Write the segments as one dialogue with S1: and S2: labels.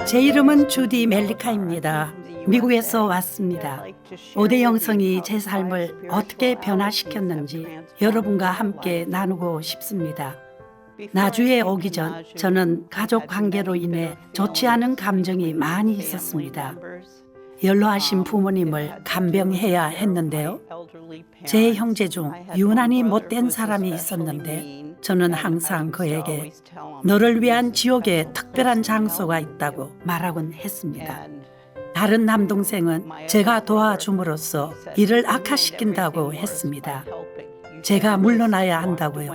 S1: 제 이름은 주디 멜리카입니다. 미국에서 왔습니다. 5대 영성이 제 삶을 어떻게 변화시켰는지 여러분과 함께 나누고 싶습니다. 나주에 오기 전 저는 가족 관계로 인해 좋지 않은 감정이 많이 있었습니다. 연로하신 부모님을 간병해야 했는데요. 제 형제 중 유난히 못된 사람이 있었는데 저는 항상 그에게 너를 위한 지옥에 특별한 장소가 있다고 말하곤 했습니다. 다른 남동생은 제가 도와줌으로써 일을 악화시킨다고 했습니다. 제가 물러나야 한다고요.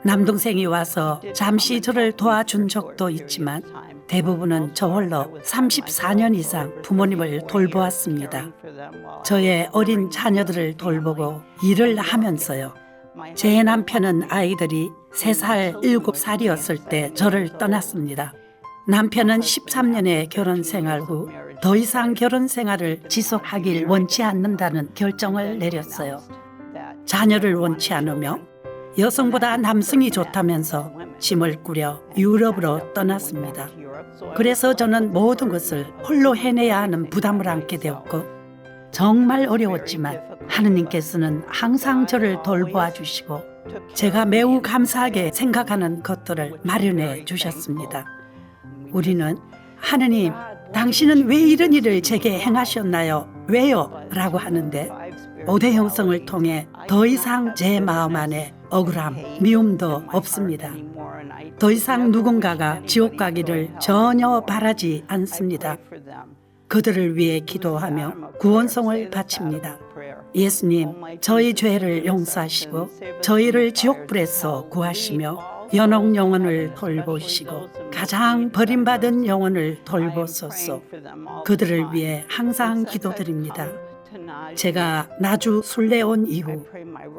S1: 남동생이 와서 잠시 저를 도와준 적도 있지만 대부분은 저 홀로 34년 이상 부모님을 돌보았습니다. 저의 어린 자녀들을 돌보고 일을 하면서요. 제 남편은 아이들이 3살, 7살이었을 때 저를 떠났습니다. 남편은 13년의 결혼 생활 후 더 이상 결혼 생활을 지속하길 원치 않는다는 결정을 내렸어요. 자녀를 원치 않으며 여성보다 남성이 좋다면서 짐을 꾸려 유럽으로 떠났습니다. 그래서 저는 모든 것을 홀로 해내야 하는 부담을 안게 되었고 정말 어려웠지만 하느님께서는 항상 저를 돌보아 주시고 제가 매우 감사하게 생각하는 것들을 마련해 주셨습니다. 우리는 하느님, 당신은 왜 이런 일을 제게 행하셨나요? 왜요? 라고 하는데 5대 형성을 통해 더 이상 제 마음 안에 억울함, 미움도 없습니다. 더 이상 누군가가 지옥 가기를 전혀 바라지 않습니다. 그들을 위해 기도하며 구원성을 바칩니다. 예수님, 저희 죄를 용서하시고 저희를 지옥불에서 구하시며 연옥 영혼을 돌보시고 가장 버림받은 영혼을 돌보소서. 그들을 위해 항상 기도드립니다. 제가 나주 순례 온 이후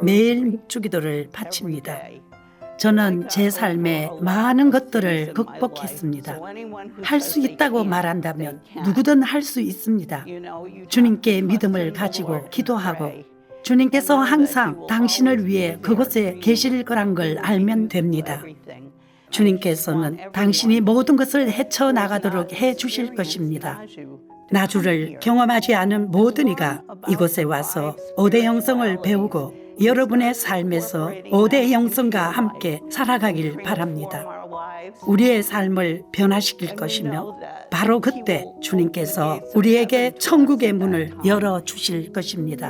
S1: 매일 묵주기도를 바칩니다. 저는 제 삶에 많은 것들을 극복했습니다. 할 수 있다고 말한다면 누구든 할 수 있습니다. 주님께 믿음을 가지고 기도하고 주님께서 항상 당신을 위해 그곳에 계실 거란 걸 알면 됩니다. 주님께서는 당신이 모든 것을 헤쳐나가도록 해주실 것입니다. 나주를 경험하지 않은 모든 이가 이곳에 와서 5대 영성을 배우고 여러분의 삶에서 5대 영성과 함께 살아가길 바랍니다. 우리의 삶을 변화시킬 것이며 바로 그때 주님께서 우리에게 천국의 문을 열어주실 것입니다.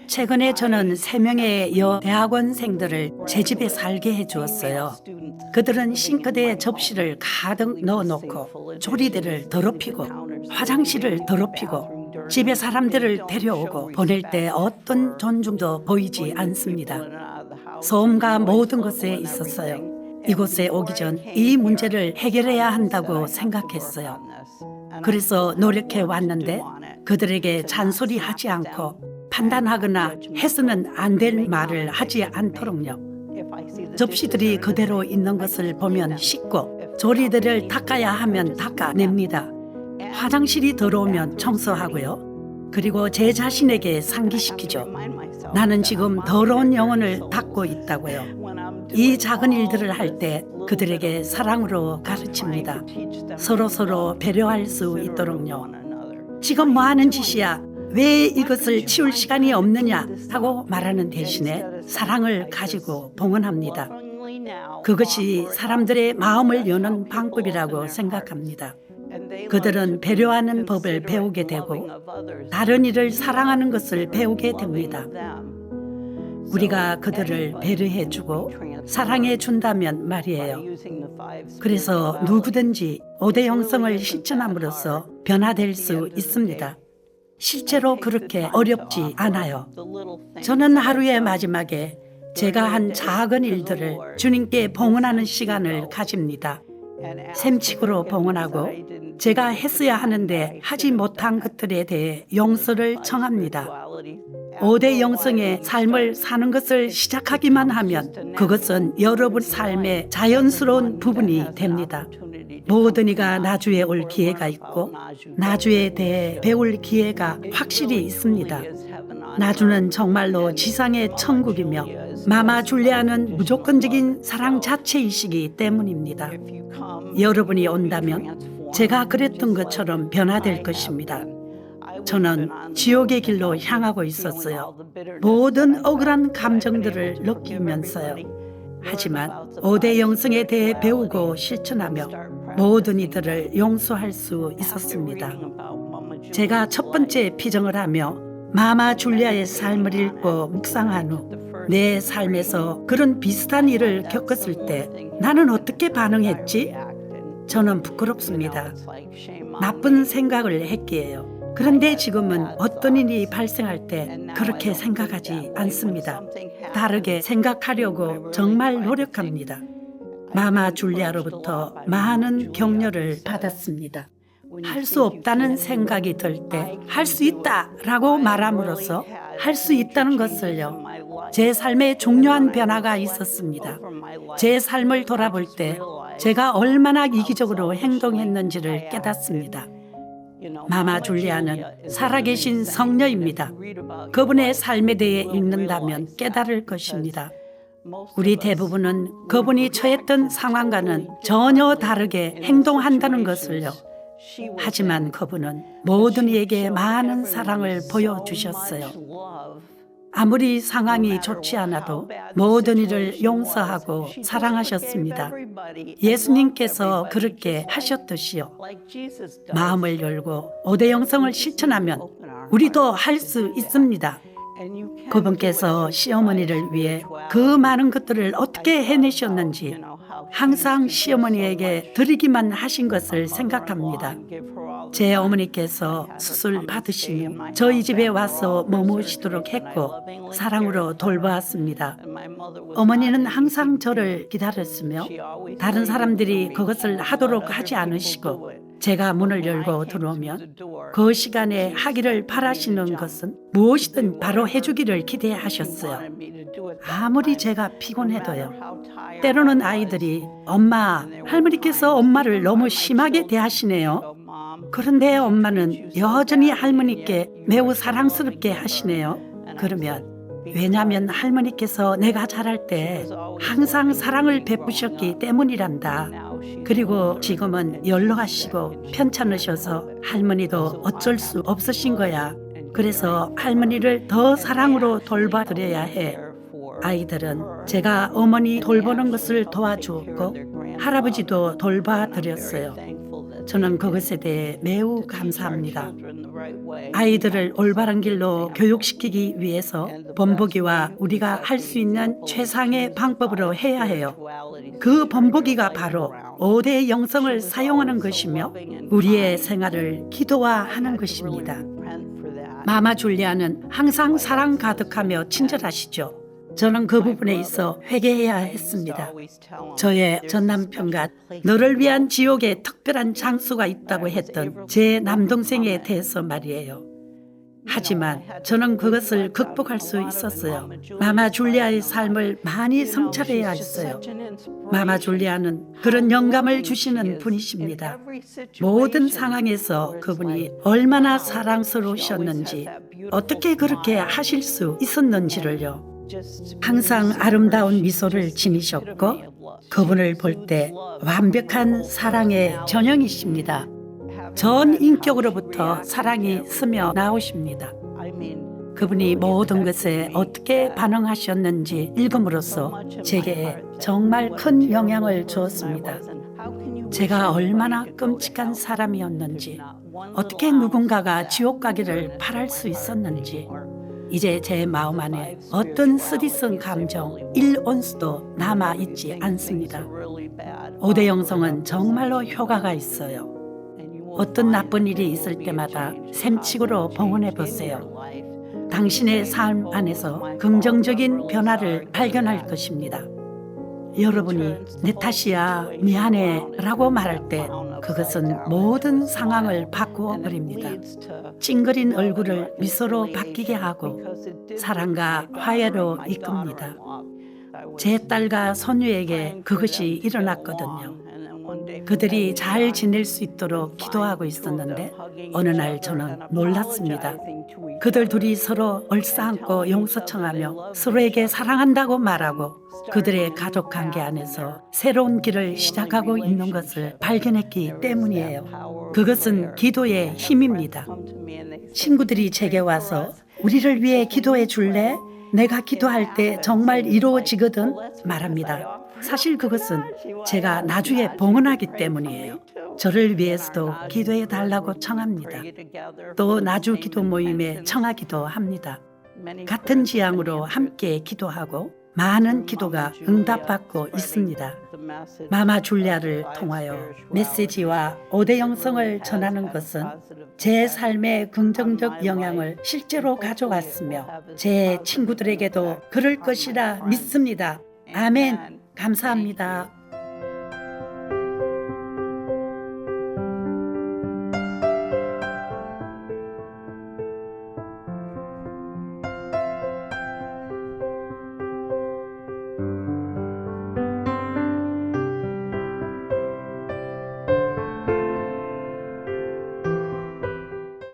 S1: 최근에 저는 3명의 여대학원생들을 제 집에 살게 해주었어요. 그들은 싱크대에 접시를 가득 넣어놓고 조리대를 더럽히고 화장실을 더럽히고 집에 사람들을 데려오고 보낼 때 어떤 존중도 보이지 않습니다. 소음과 모든 것에 있었어요. 이곳에 오기 전 이 문제를 해결해야 한다고 생각했어요. 그래서 노력해 왔는데 그들에게 잔소리하지 않고 판단하거나 해서는 안 될 말을 하지 않도록요. 접시들이 그대로 있는 것을 보면 씻고 조리대를 닦아야 하면 닦아냅니다. 화장실이 더러우면 청소하고요. 그리고 제 자신에게 상기시키죠. 나는 지금 더러운 영혼을 닦고 있다고요. 이 작은 일들을 할 때 그들에게 사랑으로 가르칩니다. 서로 배려할 수 있도록요. 지금 뭐 하는 짓이야? 왜 이것을 치울 시간이 없느냐? 하고 말하는 대신에 사랑을 가지고 봉헌합니다. 그것이 사람들의 마음을 여는 방법이라고 생각합니다. 그들은 배려하는 법을 배우게 되고 다른 이를 사랑하는 것을 배우게 됩니다. 우리가 그들을 배려해주고 사랑해준다면 말이에요. 그래서 누구든지 5대 영성을 실천함으로써 변화될 수 있습니다. 실제로 그렇게 어렵지 않아요. 저는 하루의 마지막에 제가 한 작은 일들을 주님께 봉헌하는 시간을 가집니다. 샘칙으로 봉헌하고 제가 했어야 하는데 하지 못한 것들에 대해 용서를 청합니다. 5대 영성의 삶을 사는 것을 시작하기만 하면 그것은 여러분 삶의 자연스러운 부분이 됩니다. 모든 이가 나주에 올 기회가 있고 나주에 대해 배울 기회가 확실히 있습니다. 나주는 정말로 지상의 천국이며 마마 줄리아는 무조건적인 사랑 자체이시기 때문입니다. 여러분이 온다면 제가 그랬던 것처럼 변화될 것입니다. 저는 지옥의 길로 향하고 있었어요. 모든 억울한 감정들을 느끼면서요. 하지만 5대 영성에 대해 배우고 실천하며 모든 이들을 용서할 수 있었습니다. 제가 첫 번째 피정을 하며 마마 줄리아의 삶을 읽고 묵상한 후 내 삶에서 그런 비슷한 일을 겪었을 때 나는 어떻게 반응했지? 저는 부끄럽습니다. 나쁜 생각을 했기에요. 그런데 지금은 어떤 일이 발생할 때 그렇게 생각하지 않습니다. 다르게 생각하려고 정말 노력합니다. 마마 줄리아로부터 많은 격려를 받았습니다. 할 수 없다는 생각이 들 때 할 수 있다라고 말함으로써 할 수 있다는 것을요. 제 삶에 중요한 변화가 있었습니다. 제 삶을 돌아볼 때 제가 얼마나 이기적으로 행동했는지를 깨닫습니다. 마마 줄리아는 살아계신 성녀입니다. 그분의 삶에 대해 읽는다면 깨달을 것입니다. 우리 대부분은 그분이 처했던 상황과는 전혀 다르게 행동한다는 것을요. 하지만 그분은 모든 이에게 많은 사랑을 보여주셨어요. 아무리 상황이 좋지 않아도 모든 이를 용서하고 사랑하셨습니다. 예수님께서 그렇게 하셨듯이요. 마음을 열고 5대 영성을 실천하면 우리도 할 수 있습니다. 그분께서 시어머니를 위해 그 많은 것들을 어떻게 해내셨는지 항상 시어머니에게 드리기만 하신 것을 생각합니다. 제 어머니께서 수술 받으시며 저희 집에 와서 머무시도록 했고 사랑으로 돌보았습니다. 어머니는 항상 저를 기다렸으며 다른 사람들이 그것을 하도록 하지 않으시고 제가 문을 열고 들어오면 그 시간에 하기를 바라시는 것은 무엇이든 바로 해주기를 기대하셨어요. 아무리 제가 피곤해도요. 때로는 아이들이 엄마, 할머니께서 엄마를 너무 심하게 대하시네요. 그런데 엄마는 여전히 할머니께 매우 사랑스럽게 하시네요. 그러면 왜냐하면 할머니께서 내가 자랄 때 항상 사랑을 베푸셨기 때문이란다. 그리고 지금은 연로하시고 편찮으셔서 할머니도 어쩔 수 없으신 거야. 그래서 할머니를 더 사랑으로 돌봐드려야 해. 아이들은 제가 어머니 돌보는 것을 도와주었고 할아버지도 돌봐드렸어요. 저는 그것에 대해 매우 감사합니다. 아이들을 올바른 길로 교육시키기 위해서 본보기와 우리가 할 수 있는 최상의 방법으로 해야 해요. 그 본보기가 바로 5대 영성을 사용하는 것이며 우리의 생활을 기도화하는 것입니다. 마마 줄리아는 항상 사랑 가득하며 친절하시죠. 저는 그 부분에 있어 회개해야 했습니다. 저의 전 남편과 너를 위한 지옥에 특별한 장소가 있다고 했던 제 남동생에 대해서 말이에요. 하지만 저는 그것을 극복할 수 있었어요. 마마 줄리아의 삶을 많이 성찰해야 했어요. 마마 줄리아는 그런 영감을 주시는 분이십니다. 모든 상황에서 그분이 얼마나 사랑스러우셨는지, 어떻게 그렇게 하실 수 있었는지를요. 항상 아름다운 미소를 지니셨고 그분을 볼 때 완벽한 사랑의 전형이십니다. 전 인격으로부터 사랑이 스며 나오십니다. 그분이 모든 것에 어떻게 반응하셨는지 읽음으로써 제게 정말 큰 영향을 주었습니다. 제가 얼마나 끔찍한 사람이었는지, 어떻게 누군가가 지옥 가기를 바랄 수 있었는지, 이제 제 마음 안에 어떤 쓰디쓴 감정 1온수도 남아있지 않습니다. 5대 영성은 정말로 효과가 있어요. 어떤 나쁜 일이 있을 때마다 샘칙으로 봉헌해 보세요. 당신의 삶 안에서 긍정적인 변화를 발견할 것입니다. 여러분이 내 탓이야, 미안해 라고 말할 때 그것은 모든 상황을 바꾸어 버립니다. 찡그린 얼굴을 미소로 바뀌게 하고 사랑과 화해로 이끕니다. 제 딸과 손주에게 그것이 일어났거든요. 그들이 잘 지낼 수 있도록 기도하고 있었는데 어느 날 저는 놀랐습니다. 그들 둘이 서로 얼싸안고 용서청하며 서로에게 사랑한다고 말하고 그들의 가족 관계 안에서 새로운 길을 시작하고 있는 것을 발견했기 때문이에요. 그것은 기도의 힘입니다. 친구들이 제게 와서 우리를 위해 기도해 줄래? 내가 기도할 때 정말 이루어지거든 말합니다. 사실 그것은 제가 나주에 봉헌하기 때문이에요. 저를 위해서도 기도해 달라고 청합니다. 또 나주 기도 모임에 청하기도 합니다. 같은 지향으로 함께 기도하고 많은 기도가 응답받고 있습니다. 마마 줄리아를 통하여 메시지와 5대 영성을 전하는 것은 제 삶에 긍정적 영향을 실제로 가져왔으며 제 친구들에게도 그럴 것이라 믿습니다. 아멘. 감사합니다.